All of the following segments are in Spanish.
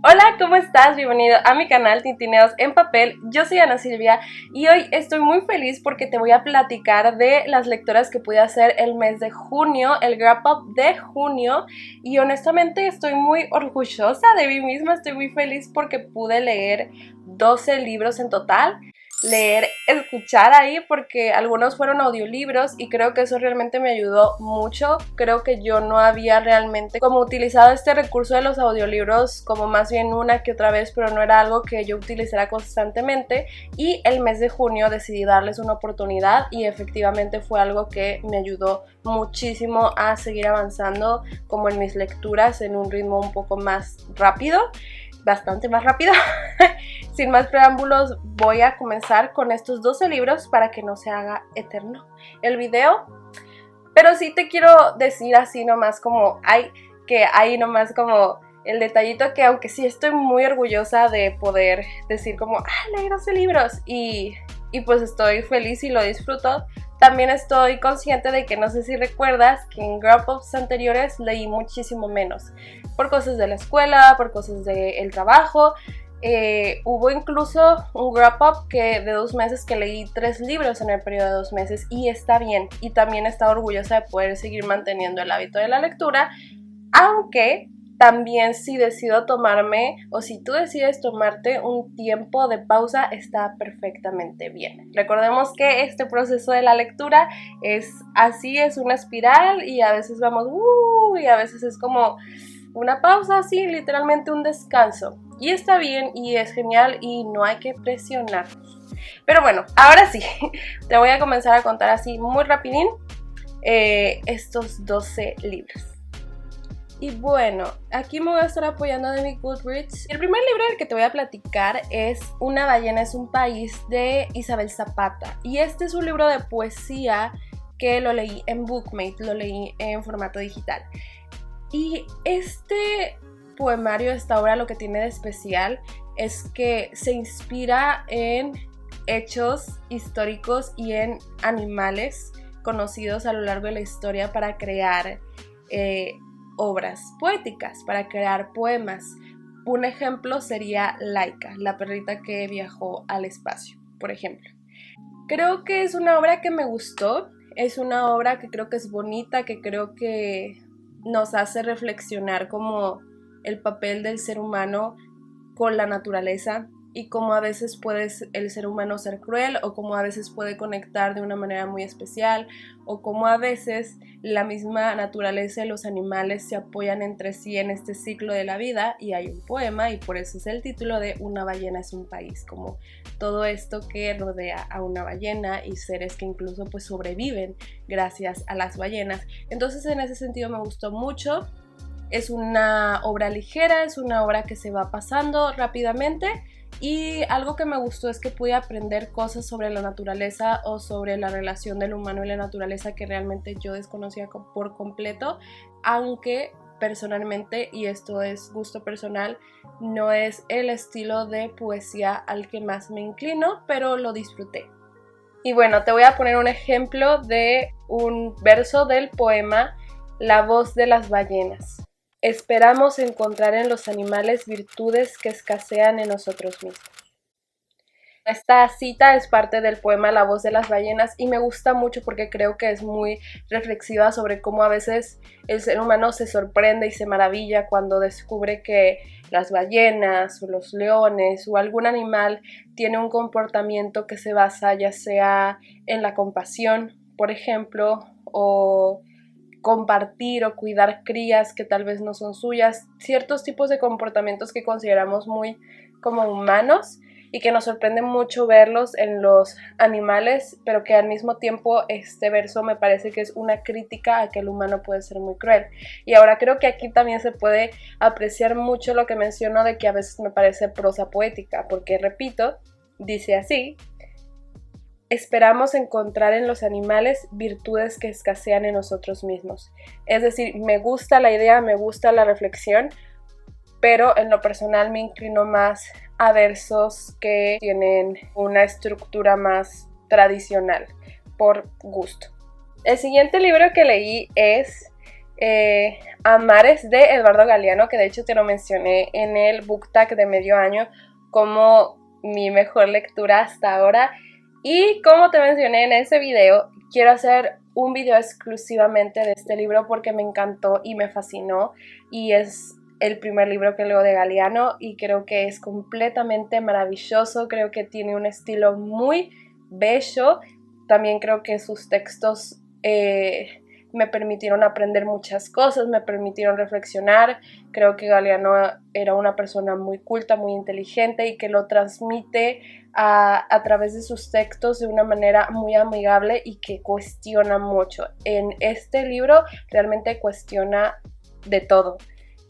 Hola, ¿cómo estás? Bienvenido a mi canal Tintineos en Papel. Yo soy Ana Silvia y hoy estoy muy feliz porque te voy a platicar de las lecturas que pude hacer el mes de junio, el wrap up de junio, y honestamente estoy muy orgullosa de mí misma, estoy muy feliz porque pude leer 12 libros en total. Escuchar ahí porque algunos fueron audiolibros y creo que eso realmente me ayudó mucho. Creo que yo no había realmente como utilizado este recurso de los audiolibros como más bien una que otra vez, pero no era algo que yo utilizara constantemente, y el mes de junio decidí darles una oportunidad y efectivamente fue algo que me ayudó muchísimo a seguir avanzando como en mis lecturas en un ritmo un poco más rápido, bastante más rápido. Sin más preámbulos, voy a comenzar con estos 12 libros para que no se haga eterno el video. Pero sí te quiero decir así nomás como hay nomás como el detallito que aunque sí estoy muy orgullosa de poder decir como leí 12 libros y pues estoy feliz y lo disfruto, también estoy consciente de que no sé si recuerdas que en wrap-ups anteriores leí muchísimo menos por cosas de la escuela, por cosas del trabajo. Hubo incluso un wrap-up de 2 meses que leí 3 libros en el periodo de 2 meses y está bien, y también estaba orgullosa de poder seguir manteniendo el hábito de la lectura, aunque también si decido tomarme o si tú decides tomarte un tiempo de pausa está perfectamente bien. Recordemos que este proceso de la lectura es así, es una espiral y a veces vamos y a veces es como una pausa, así literalmente un descanso, y está bien y es genial y no hay que presionarnos. Pero bueno, ahora sí, te voy a comenzar a contar así muy rapidín estos 12 libros. Y bueno, aquí me voy a estar apoyando de mi Goodreads. El primer libro del que te voy a platicar es Una ballena es un país, de Isabel Zapata, y este es un libro de poesía que lo leí en Bookmate, lo leí en formato digital. Y este poemario, esta obra, lo que tiene de especial es que se inspira en hechos históricos y en animales conocidos a lo largo de la historia para crear obras poéticas, para crear poemas. Un ejemplo sería Laika, la perrita que viajó al espacio, por ejemplo. Creo que es una obra que me gustó, es una obra que creo que es bonita, que creo que nos hace reflexionar como el papel del ser humano con la naturaleza y cómo a veces puede el ser humano ser cruel, o cómo a veces puede conectar de una manera muy especial, o cómo a veces la misma naturaleza y los animales se apoyan entre sí en este ciclo de la vida. Y hay un poema, y por eso es el título de Una ballena es un país, como todo esto que rodea a una ballena y seres que incluso pues sobreviven gracias a las ballenas. Entonces en ese sentido me gustó mucho. Es una obra ligera, es una obra que se va pasando rápidamente, y algo que me gustó es que pude aprender cosas sobre la naturaleza o sobre la relación del humano y la naturaleza que realmente yo desconocía por completo, aunque personalmente, y esto es gusto personal, no es el estilo de poesía al que más me inclino, pero lo disfruté. Y bueno, te voy a poner un ejemplo de un verso del poema La voz de las ballenas. Esperamos encontrar en los animales virtudes que escasean en nosotros mismos. Esta cita es parte del poema La voz de las ballenas y me gusta mucho porque creo que es muy reflexiva sobre cómo a veces el ser humano se sorprende y se maravilla cuando descubre que las ballenas o los leones o algún animal tiene un comportamiento que se basa ya sea en la compasión, por ejemplo, o compartir o cuidar crías que tal vez no son suyas, ciertos tipos de comportamientos que consideramos muy como humanos y que nos sorprende mucho verlos en los animales, pero que al mismo tiempo este verso me parece que es una crítica a que el humano puede ser muy cruel. Y ahora creo que aquí también se puede apreciar mucho lo que menciono de que a veces me parece prosa poética, porque repito, dice así: esperamos encontrar en los animales virtudes que escasean en nosotros mismos. Es decir, me gusta la idea, me gusta la reflexión, pero en lo personal me inclino más a versos que tienen una estructura más tradicional, por gusto. El siguiente libro que leí es Amares de Eduardo Galeano, que de hecho te lo mencioné en el book tag de medio año como mi mejor lectura hasta ahora. Y como te mencioné en ese video, quiero hacer un video exclusivamente de este libro porque me encantó y me fascinó, y es el primer libro que leo de Galeano y creo que es completamente maravilloso. Creo que tiene un estilo muy bello. También creo que sus textos me permitieron aprender muchas cosas, me permitieron reflexionar. Creo que Galeano era una persona muy culta, muy inteligente, y que lo transmite a través de sus textos de una manera muy amigable y que cuestiona mucho. En este libro realmente cuestiona de todo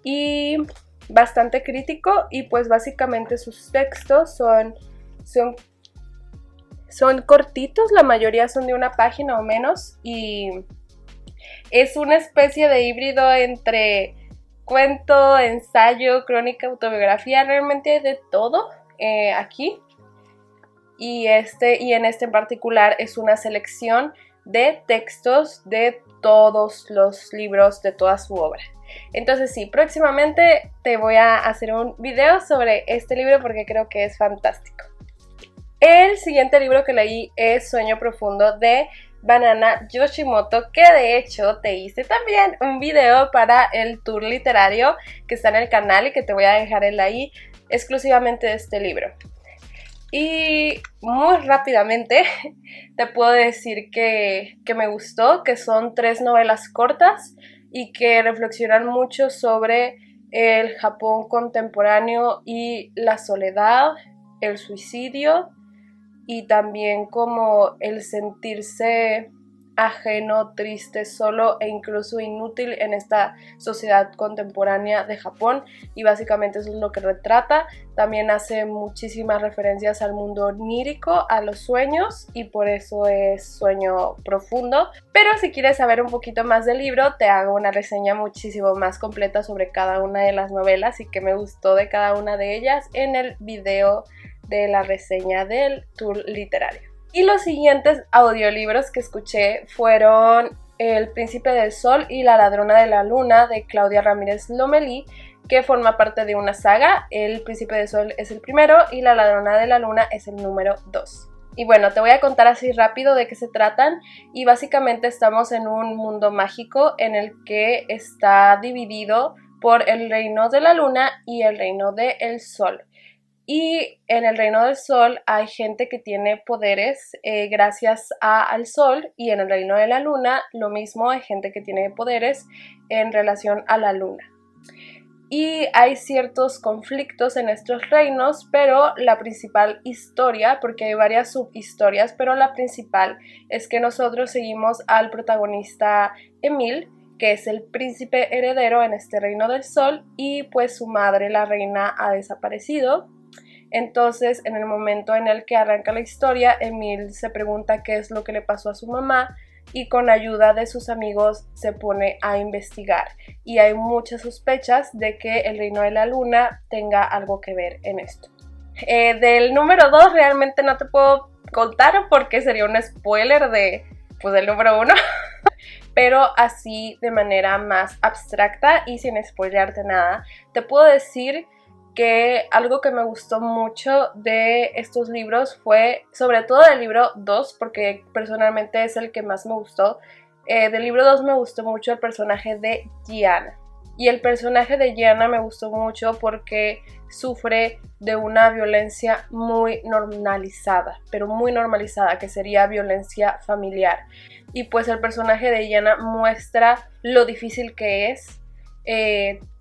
y bastante crítico, y pues básicamente sus textos son cortitos, la mayoría son de una página o menos, y es una especie de híbrido entre cuento, ensayo, crónica, autobiografía. Realmente hay de todo aquí. Y en este en particular es una selección de textos de todos los libros de toda su obra. Entonces sí, próximamente te voy a hacer un video sobre este libro porque creo que es fantástico. El siguiente libro que leí es Sueño Profundo de Banana Yoshimoto, que de hecho te hice también un video para el tour literario que está en el canal y que te voy a dejar el ahí, exclusivamente de este libro. Y muy rápidamente te puedo decir que me gustó, que son 3 novelas cortas y que reflexionan mucho sobre el Japón contemporáneo y la soledad, el suicidio, y también como el sentirse ajeno, triste, solo e incluso inútil en esta sociedad contemporánea de Japón. Y básicamente eso es lo que retrata. También hace muchísimas referencias al mundo onírico, a los sueños, y por eso es Sueño Profundo. Pero si quieres saber un poquito más del libro, te hago una reseña muchísimo más completa sobre cada una de las novelas y qué me gustó de cada una de ellas en el video de la reseña del tour literario. Y los siguientes audiolibros que escuché fueron El Príncipe del Sol y La Ladrona de la Luna de Claudia Ramírez Lomelí, que forma parte de una saga. El Príncipe del Sol es el primero y La Ladrona de la Luna es el número 2. Y bueno, te voy a contar así rápido de qué se tratan. Y básicamente estamos en un mundo mágico en el que está dividido por el reino de la luna y el reino del sol. Y en el reino del sol hay gente que tiene poderes gracias al sol, y en el reino de la luna lo mismo, hay gente que tiene poderes en relación a la luna. Y hay ciertos conflictos en estos reinos, pero la principal historia, porque hay varias subhistorias, pero la principal es que nosotros seguimos al protagonista Emil, que es el príncipe heredero en este reino del sol, y pues su madre, la reina, ha desaparecido. Entonces, en el momento en el que arranca la historia, Emil se pregunta qué es lo que le pasó a su mamá, y con ayuda de sus amigos se pone a investigar. Y hay muchas sospechas de que el reino de la luna tenga algo que ver en esto. Del número 2 realmente no te puedo contar porque sería un spoiler del número 1. Pero así de manera más abstracta y sin spoilearte nada, te puedo decir que algo que me gustó mucho de estos libros fue, sobre todo del libro 2, porque personalmente es el que más me gustó. Del libro 2 me gustó mucho el personaje de Gianna. Y el personaje de Gianna me gustó mucho porque sufre de una violencia muy normalizada, pero muy normalizada, que sería violencia familiar. Y pues el personaje de Gianna muestra lo difícil que es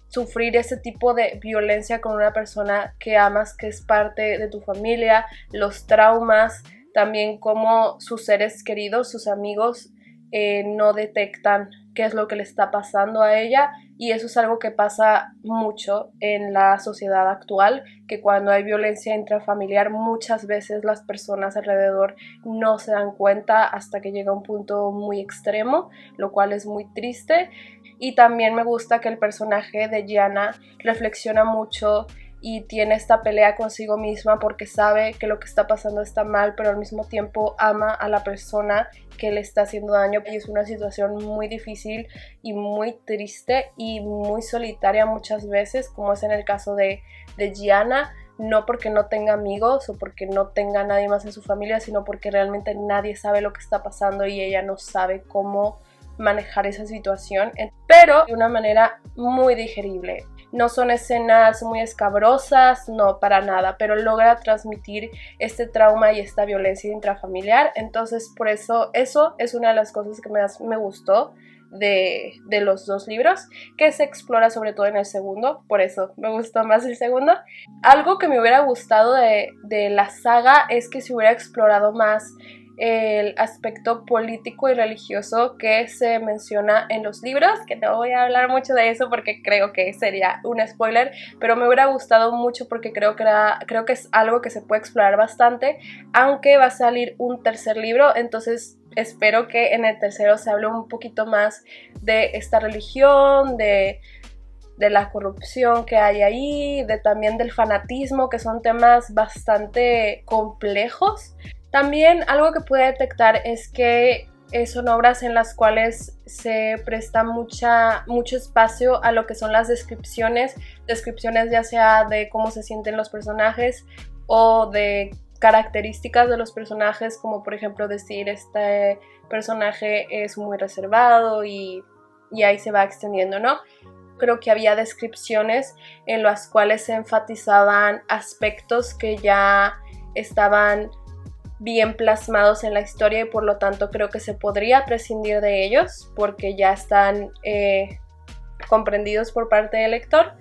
sufrir ese tipo de violencia con una persona que amas, que es parte de tu familia, los traumas, también cómo sus seres queridos, sus amigos, no detectan qué es lo que le está pasando a ella. Y eso es algo que pasa mucho en la sociedad actual, que cuando hay violencia intrafamiliar muchas veces las personas alrededor no se dan cuenta hasta que llega un punto muy extremo, lo cual es muy triste. Y también me gusta que el personaje de Gianna reflexiona mucho y tiene esta pelea consigo misma porque sabe que lo que está pasando está mal, pero al mismo tiempo ama a la persona que le está haciendo daño. Y es una situación muy difícil y muy triste y muy solitaria muchas veces, como es en el caso de Gianna, no porque no tenga amigos o porque no tenga nadie más en su familia, sino porque realmente nadie sabe lo que está pasando y ella no sabe cómo manejar esa situación, pero de una manera muy digerible. No son escenas muy escabrosas, no, para nada, pero logra transmitir este trauma y esta violencia intrafamiliar. Entonces, por eso es una de las cosas que más me gustó de los dos libros, que se explora sobre todo en el segundo, por eso me gustó más el segundo. Algo que me hubiera gustado de la saga es que se hubiera explorado más el aspecto político y religioso que se menciona en los libros, que no voy a hablar mucho de eso porque creo que sería un spoiler, pero me hubiera gustado mucho porque creo que es algo que se puede explorar bastante, aunque va a salir un tercer libro, entonces espero que en el tercero se hable un poquito más de esta religión, de la corrupción que hay ahí, también del fanatismo, que son temas bastante complejos. También algo que pude detectar es que son obras en las cuales se presta mucho espacio a lo que son las descripciones ya sea de cómo se sienten los personajes o de características de los personajes, como por ejemplo decir este personaje es muy reservado y ahí se va extendiendo, ¿no? Creo que había descripciones en las cuales se enfatizaban aspectos que ya estaban bien plasmados en la historia y por lo tanto creo que se podría prescindir de ellos porque ya están comprendidos por parte del lector.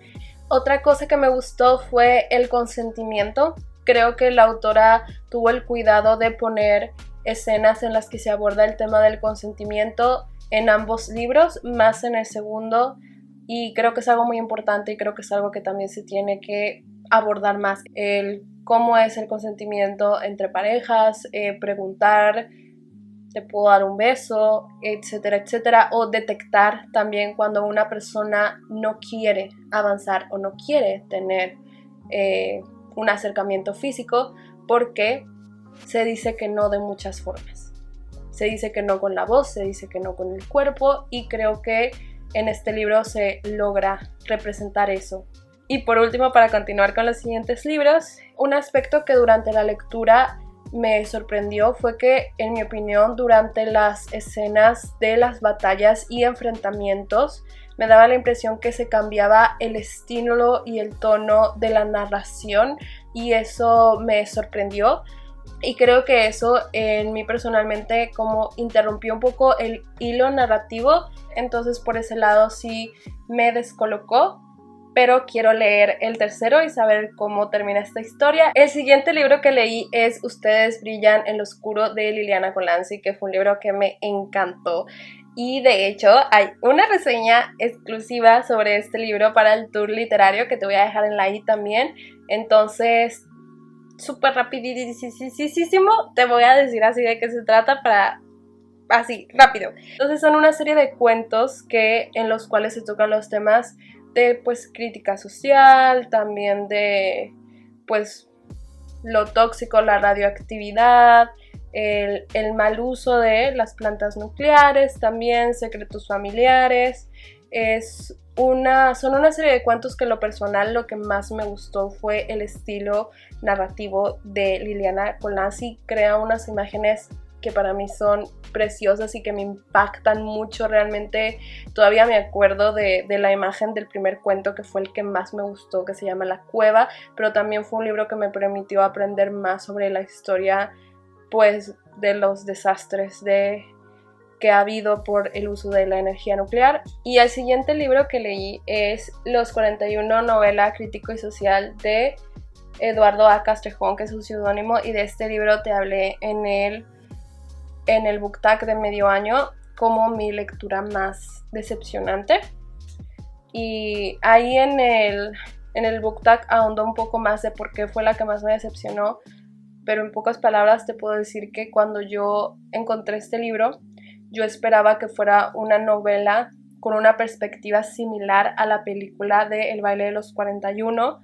Otra cosa que me gustó fue el consentimiento. Creo que la autora tuvo el cuidado de poner escenas en las que se aborda el tema del consentimiento en ambos libros, más en el segundo, y creo que es algo muy importante y creo que es algo que también se tiene que abordar más, el cómo es el consentimiento entre parejas, preguntar, te puedo dar un beso, etcétera, etcétera, o detectar también cuando una persona no quiere avanzar o no quiere tener un acercamiento físico, porque se dice que no de muchas formas. Se dice que no con la voz, se dice que no con el cuerpo, y creo que en este libro se logra representar eso. Y por último, para continuar con los siguientes libros, un aspecto que durante la lectura me sorprendió fue que, en mi opinión, durante las escenas de las batallas y enfrentamientos, me daba la impresión que se cambiaba el estilo y el tono de la narración, y eso me sorprendió. Y creo que eso en mí personalmente como interrumpió un poco el hilo narrativo, entonces por ese lado sí me descolocó, pero quiero leer el tercero y saber cómo termina esta historia. El siguiente libro que leí es Ustedes brillan en lo oscuro, de Liliana Colanzi, que fue un libro que me encantó. Y de hecho hay una reseña exclusiva sobre este libro para el tour literario que te voy a dejar en la i también. Entonces, súper rapidísimo te voy a decir así de qué se trata para... así, rápido. Entonces son una serie de cuentos en los cuales se tocan los temas de pues crítica social, también de pues lo tóxico, la radioactividad, el mal uso de las plantas nucleares, también secretos familiares. Son una serie de cuentos que en lo personal lo que más me gustó fue el estilo narrativo de Liliana Colanzi. Crea unas imágenes que para mí son preciosas y que me impactan mucho. Realmente todavía me acuerdo de la imagen del primer cuento, que fue el que más me gustó, que se llama La Cueva, pero también fue un libro que me permitió aprender más sobre la historia pues de los desastres que ha habido por el uso de la energía nuclear. Y el siguiente libro que leí es Los 41, novela crítico y social de Eduardo A. Castrejón, que es su seudónimo, y de este libro te hablé en el book tag de medio año como mi lectura más decepcionante. Y ahí en el book tag ahondo un poco más de por qué fue la que más me decepcionó, pero en pocas palabras te puedo decir que cuando yo encontré este libro, yo esperaba que fuera una novela con una perspectiva similar a la película de El baile de los 41,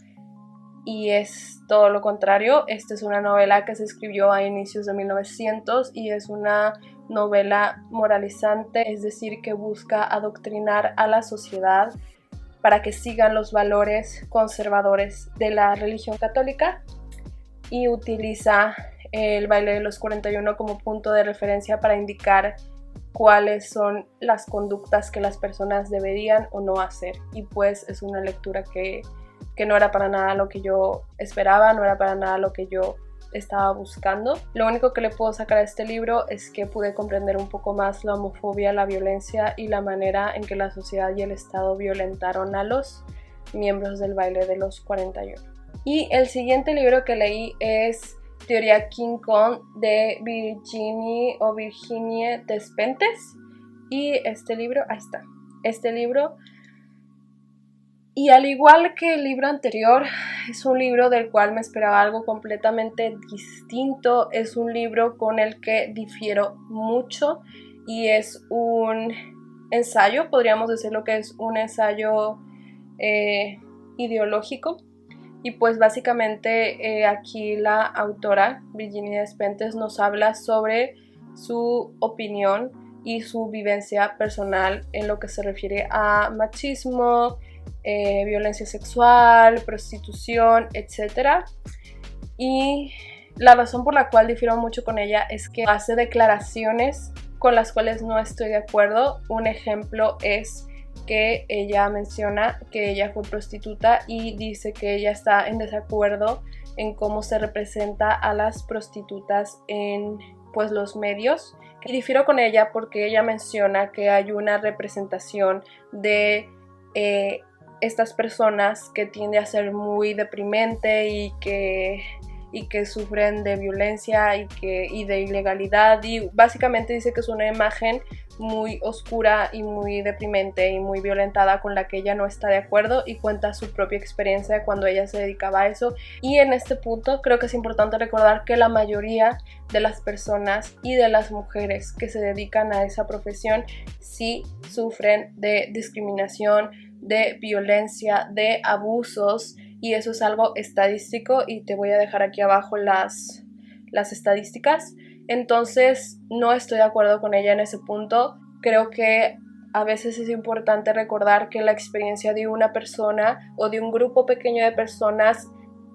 y es todo lo contrario. Esta es una novela que se escribió a inicios de 1900 y es una novela moralizante, es decir, que busca adoctrinar a la sociedad para que sigan los valores conservadores de la religión católica, y utiliza el baile de los 41 como punto de referencia para indicar cuáles son las conductas que las personas deberían o no hacer. Y pues es una lectura que no era para nada lo que yo esperaba, no era para nada lo que yo estaba buscando. Lo único que le puedo sacar a este libro es que pude comprender un poco más la homofobia, la violencia y la manera en que la sociedad y el Estado violentaron a los miembros del baile de los 41. Y el siguiente libro que leí es Teoría King Kong de Virginie Despentes. Y este libro, ahí está, este libro, y al igual que el libro anterior, es un libro del cual me esperaba algo completamente distinto. Es un libro con el que difiero mucho y es un ensayo, podríamos decirlo que es un ensayo ideológico. Y pues básicamente aquí la autora Virginie Despentes nos habla sobre su opinión y su vivencia personal en lo que se refiere a machismo, violencia sexual, prostitución, etc. Y la razón por la cual difiero mucho con ella es que hace declaraciones con las cuales no estoy de acuerdo. Un ejemplo es que ella menciona que ella fue prostituta y dice que ella está en desacuerdo en cómo se representa a las prostitutas en pues los medios. Y difiero con ella porque ella menciona que hay una representación de estas personas que tiende a ser muy deprimente y que sufren de violencia y de ilegalidad, y básicamente dice que es una imagen muy oscura y muy deprimente y muy violentada con la que ella no está de acuerdo, y cuenta su propia experiencia cuando ella se dedicaba a eso. Y en este punto creo que es importante recordar que la mayoría de las personas y de las mujeres que se dedican a esa profesión sí sufren de discriminación, de violencia, de abusos, y eso es algo estadístico y te voy a dejar aquí abajo las estadísticas. Entonces no estoy de acuerdo con ella en ese punto. Creo que a veces es importante recordar que la experiencia de una persona o de un grupo pequeño de personas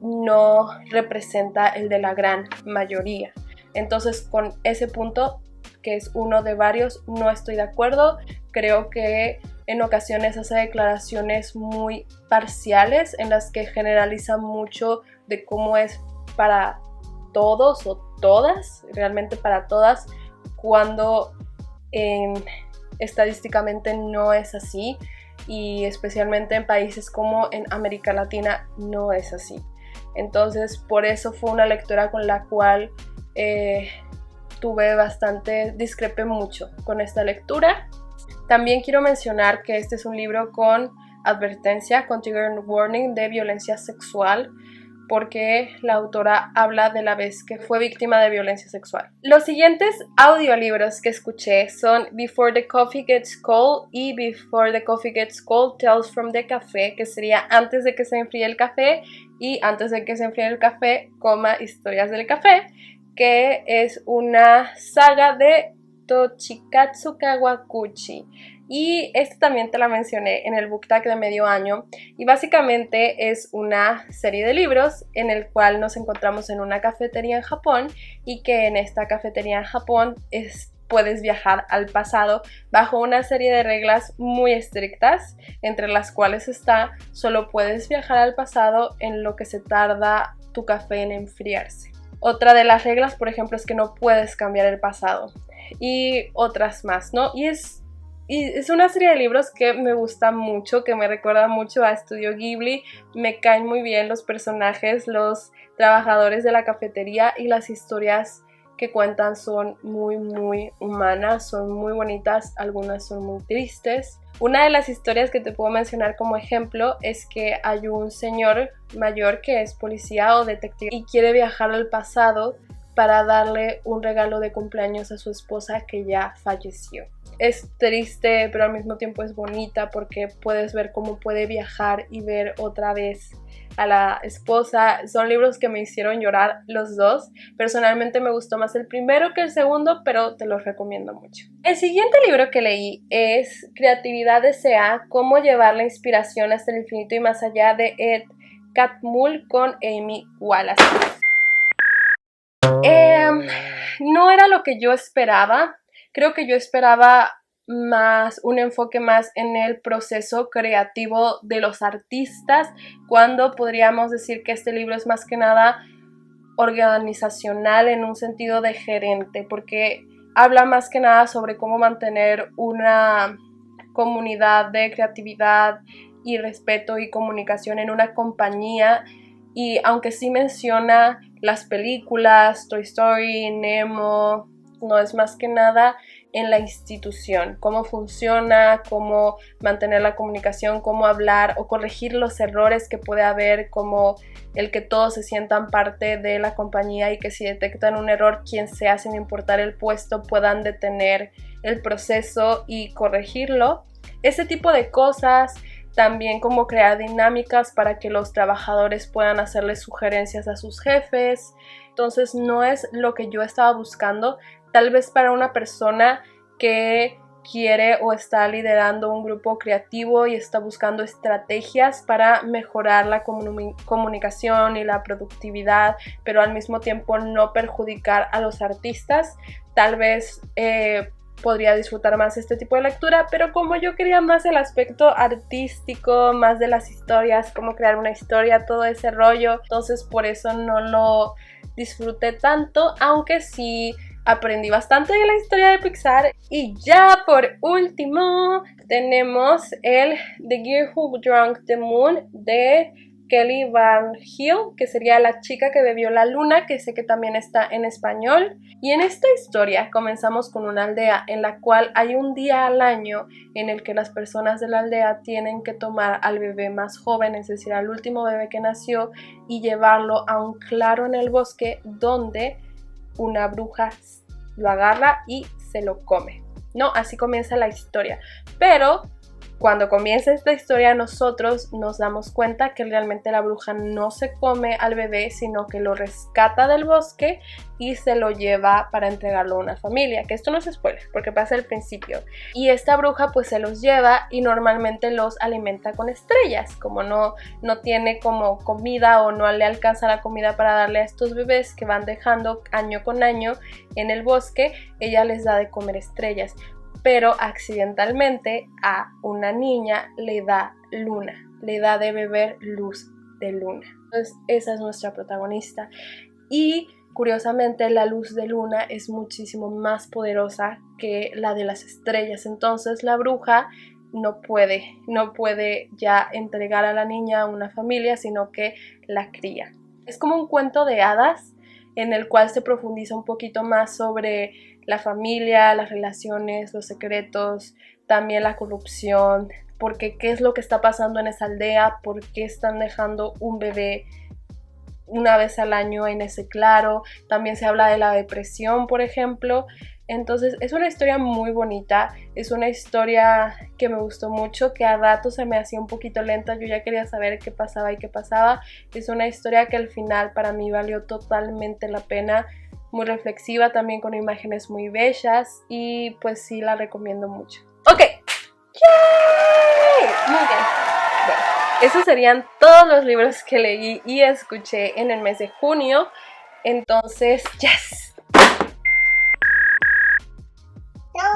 no representa el de la gran mayoría. Entonces con ese punto, que es uno de varios, no estoy de acuerdo. Creo que en ocasiones hace declaraciones muy parciales en las que generaliza mucho de cómo es para todos o todas, realmente para todas, cuando estadísticamente no es así, y especialmente en países como en América Latina no es así. Entonces por eso fue una lectura con la cual discrepé mucho con esta lectura. También quiero mencionar que este es un libro con advertencia, con trigger warning de violencia sexual, porque la autora habla de la vez que fue víctima de violencia sexual. Los siguientes audiolibros que escuché son Before the Coffee Gets Cold y Before the Coffee Gets Cold, Tales from the Café, que sería Antes de que se enfríe el café, y Antes de que se enfríe el café, Historias del café, que es una saga de Tochikatsu Kawaguchi. Y esta también te la mencioné en el book tag de medio año, y básicamente es una serie de libros en el cual nos encontramos en una cafetería en Japón, y que en esta cafetería en Japón puedes viajar al pasado bajo una serie de reglas muy estrictas, entre las cuales solo puedes viajar al pasado en lo que se tarda tu café en enfriarse. Otra de las reglas, por ejemplo, es que no puedes cambiar el pasado, y otras más, ¿no? Y es una serie de libros que me gusta mucho, que me recuerda mucho a Studio Ghibli. Me caen muy bien los personajes, los trabajadores de la cafetería, y las historias que cuentan son muy muy humanas, son muy bonitas, algunas son muy tristes. Una de las historias que te puedo mencionar como ejemplo es que hay un señor mayor que es policía o detective y quiere viajar al pasado para darle un regalo de cumpleaños a su esposa que ya falleció. Es triste, pero al mismo tiempo es bonita, porque puedes ver cómo puede viajar y ver otra vez a la esposa. Son libros que me hicieron llorar los dos. Personalmente me gustó más el primero que el segundo, pero te los recomiendo mucho. El siguiente libro que leí es Creatividad S.A. Cómo llevar la inspiración hasta el infinito y más allá, de Ed Catmull con Amy Wallace. No era lo que yo esperaba. Creo que yo esperaba un enfoque más en el proceso creativo de los artistas, cuando podríamos decir que este libro es más que nada organizacional en un sentido de gerente, porque habla más que nada sobre cómo mantener una comunidad de creatividad y respeto y comunicación en una compañía. Y aunque sí menciona las películas, Toy Story, Nemo, no es más que nada en la institución, cómo funciona, cómo mantener la comunicación, cómo hablar o corregir los errores que puede haber, como el que todos se sientan parte de la compañía y que si detectan un error, quien sea, sin importar el puesto, puedan detener el proceso y corregirlo. Ese tipo de cosas. También como crear dinámicas para que los trabajadores puedan hacerles sugerencias a sus jefes. Entonces no es lo que yo estaba buscando. Tal vez para una persona que quiere o está liderando un grupo creativo y está buscando estrategias para mejorar la comunicación y la productividad, pero al mismo tiempo no perjudicar a los artistas, tal vez podría disfrutar más este tipo de lectura. Pero como yo quería más el aspecto artístico, más de las historias, cómo crear una historia, todo ese rollo, entonces por eso no lo disfruté tanto, aunque sí aprendí bastante de la historia de Pixar. Y ya por último tenemos el The Girl Who Drank the Moon de Kelly Van Hill, que sería La chica que bebió la luna, que sé que también está en español. Y en esta historia comenzamos con una aldea en la cual hay un día al año en el que las personas de la aldea tienen que tomar al bebé más joven, es decir, al último bebé que nació, y llevarlo a un claro en el bosque donde una bruja lo agarra y se lo come. No, así comienza la historia. Pero cuando comienza esta historia, nosotros nos damos cuenta que realmente la bruja no se come al bebé, sino que lo rescata del bosque y se lo lleva para entregarlo a una familia, que esto no es spoiler porque pasa al principio. Y esta bruja pues se los lleva y normalmente los alimenta con estrellas. Como no tiene como comida o no le alcanza la comida para darle a estos bebés que van dejando año con año en el bosque, ella les da de comer estrellas. Pero accidentalmente a una niña le da luna, le da de beber luz de luna. Entonces esa es nuestra protagonista. Y curiosamente la luz de luna es muchísimo más poderosa que la de las estrellas. Entonces la bruja no puede ya entregar a la niña a una familia, sino que la cría. Es como un cuento de hadas en el cual se profundiza un poquito más sobre la familia, las relaciones, los secretos, también la corrupción, porque qué es lo que está pasando en esa aldea, por qué están dejando un bebé una vez al año en ese claro. También se habla de la depresión, por ejemplo. Entonces es una historia muy bonita, es una historia que me gustó mucho, que a ratos se me hacía un poquito lenta, yo ya quería saber qué pasaba y qué pasaba. Es una historia que al final para mí valió totalmente la pena, muy reflexiva, también con imágenes muy bellas, y pues sí la recomiendo mucho. ¡Ok! ¡Yay! Muy bien. Bueno, esos serían todos los libros que leí y escuché en el mes de junio. Entonces, ¡yes! Pero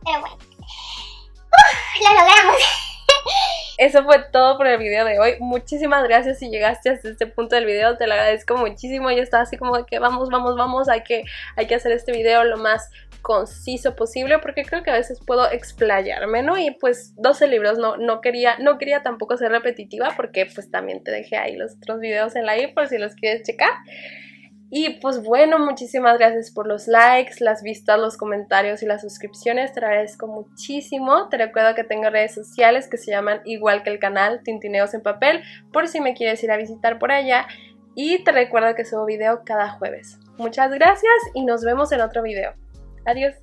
bueno, lo logramos. Eso fue todo por el video de hoy. Muchísimas gracias si llegaste hasta este punto del video, te lo agradezco muchísimo. Yo estaba así como de que vamos, hay que hacer este video lo más conciso posible, porque creo que a veces puedo explayarme, ¿no? Y pues 12 libros, no quería tampoco ser repetitiva, porque pues también te dejé ahí los otros videos en la i por si los quieres checar. Y pues bueno, muchísimas gracias por los likes, las vistas, los comentarios y las suscripciones, te lo agradezco muchísimo. Te recuerdo que tengo redes sociales que se llaman igual que el canal, Tintineos en Papel, por si me quieres ir a visitar por allá. Y te recuerdo que subo video cada jueves. Muchas gracias y nos vemos en otro video. Adiós.